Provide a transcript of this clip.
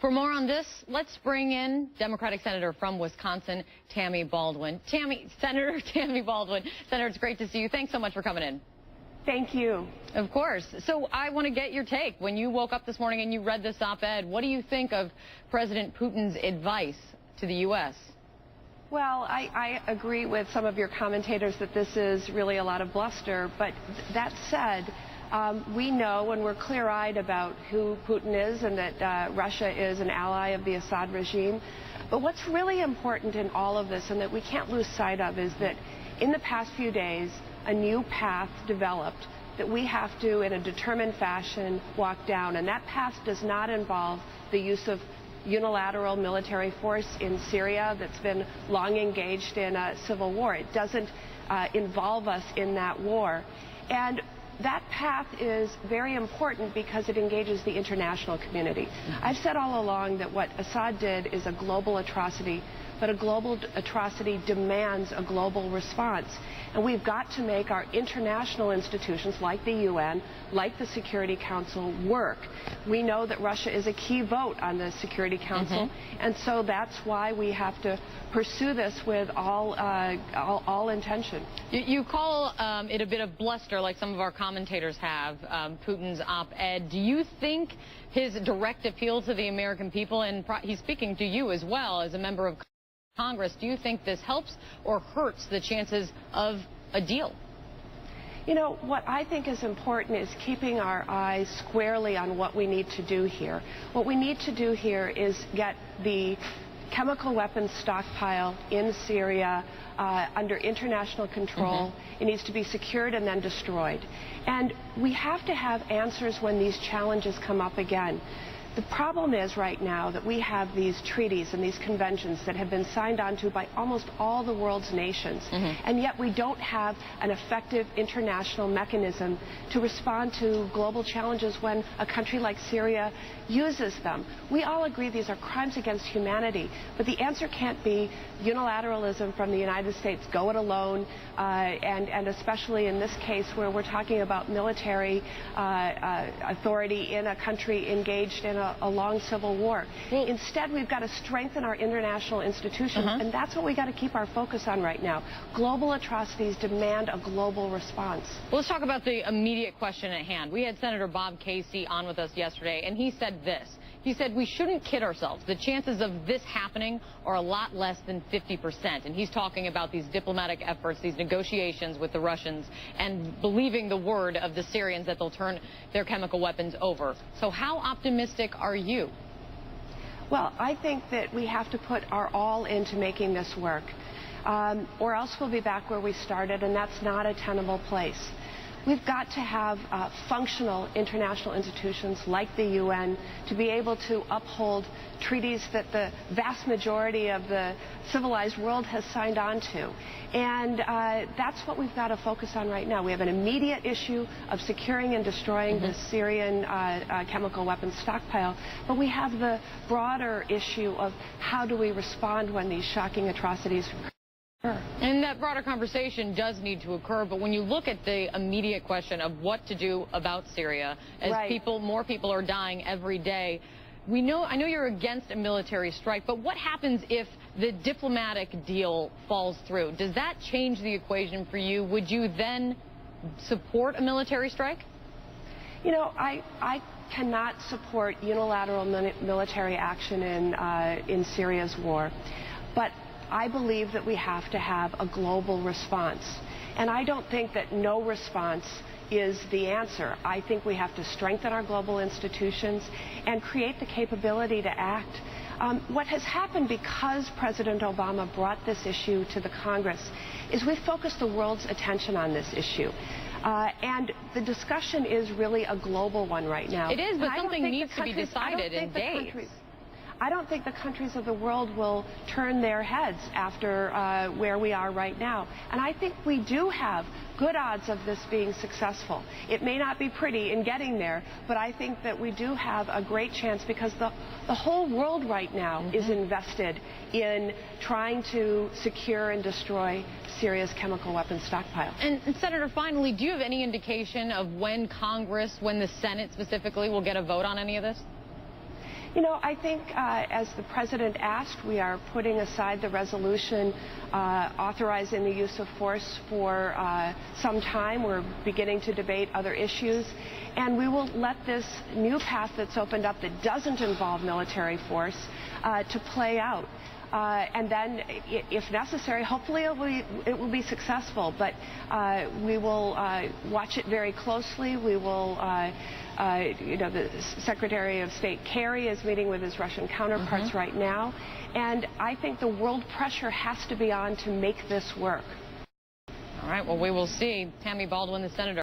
For more on this, let's bring in Democratic Senator from Wisconsin, Tammy Baldwin. Senator Tammy Baldwin. Senator, it's great to see you. Thanks so much for coming in. Thank you. Of course. So I want to get your take. When you woke up this morning and you read this op-ed, what do you think of President Putin's advice to the U.S.? Well, I agree with some of your commentators that this is really a lot of bluster. But that said, we know and we're clear-eyed about who Putin is and that Russia is an ally of the Assad regime. But what's really important in all of this and that we can't lose sight of is that in the past few days, a new path developed that we have to, in a determined fashion, walk down. And that path does not involve the use of unilateral military force in Syria that's been long engaged in a civil war. It doesn't involve us in that war. And that path is very important because it engages the international community. I've said all along that what Assad did is a global atrocity, but a global atrocity demands a global response. And we've got to make our international institutions like the UN, like the Security Council, work. We know that Russia is a key vote on the Security Council, and so that's why we have to pursue this with all intention. You call it a bit of bluster, like some of our commentators have, Putin's op-ed. Do you think his direct appeal to the American people, and he's speaking to you as well as a member of Congress, do you think this helps or hurts the chances of a deal? You know, what I think is important is keeping our eyes squarely on what we need to do here. What we need to do here is get the chemical weapons stockpile in Syria under international control. It needs to be secured and then destroyed. And we have to have answers when these challenges come up again. The problem is right now that we have these treaties and these conventions that have been signed onto by almost all the world's nations, and yet we don't have an effective international mechanism to respond to global challenges when a country like Syria uses them. We all agree these are crimes against humanity, but the answer can't be unilateralism from the United States, go it alone, and especially in this case where we're talking about military authority in a country engaged in a long civil war. Instead, we've got to strengthen our international institutions, and that's what we've got to keep our focus on right now. Global atrocities demand a global response. Well, let's talk about the immediate question at hand. We had Senator Bob Casey on with us yesterday, and he said this. He said we shouldn't kid ourselves. The chances of this happening are a lot less than 50%. And he's talking about these diplomatic efforts, these negotiations with the Russians, and believing the word of the Syrians that they'll turn their chemical weapons over. So how optimistic are you? Well, I think that we have to put our all into making this work, or else we'll be back where we started, and that's not a tenable place. We've got to have functional international institutions like the UN to be able to uphold treaties that the vast majority of the civilized world has signed on to. And that's what we've got to focus on right now. We have an immediate issue of securing and destroying the Syrian chemical weapons stockpile, but we have the broader issue of how do we respond when these shocking atrocities occur. And that broader conversation does need to occur, but when you look at the immediate question of what to do about Syria, as more people are dying every day, I know you're against a military strike, but what happens if the diplomatic deal falls through? Does that change the equation for you? Would you then support a military strike? You know, I cannot support unilateral military action in Syria's war, but I believe that we have to have a global response. And I don't think that no response is the answer. I think we have to strengthen our global institutions and create the capability to act. What has happened because President Obama brought this issue to the Congress is we've focused the world's attention on this issue. And the discussion is really a global one right now. It is, but something needs to be decided in days. I don't think the countries of the world will turn their heads after where we are right now. And I think we do have good odds of this being successful. It may not be pretty in getting there, but I think that we do have a great chance because the whole world right now is invested in trying to secure and destroy Syria's chemical weapons stockpile. And Senator, finally, do you have any indication of when Congress, when the Senate specifically, will get a vote on any of this? You know, I think as the President asked, we are putting aside the resolution authorizing the use of force for some time. We're beginning to debate other issues. And we will let this new path that's opened up that doesn't involve military force to play out. And then, if necessary, hopefully it will be successful. But we will watch it very closely. We will, the Secretary of State Kerry is meeting with his Russian counterparts right now. And I think the world pressure has to be on to make this work. All right, well, we will see. Tammy Baldwin, the senator.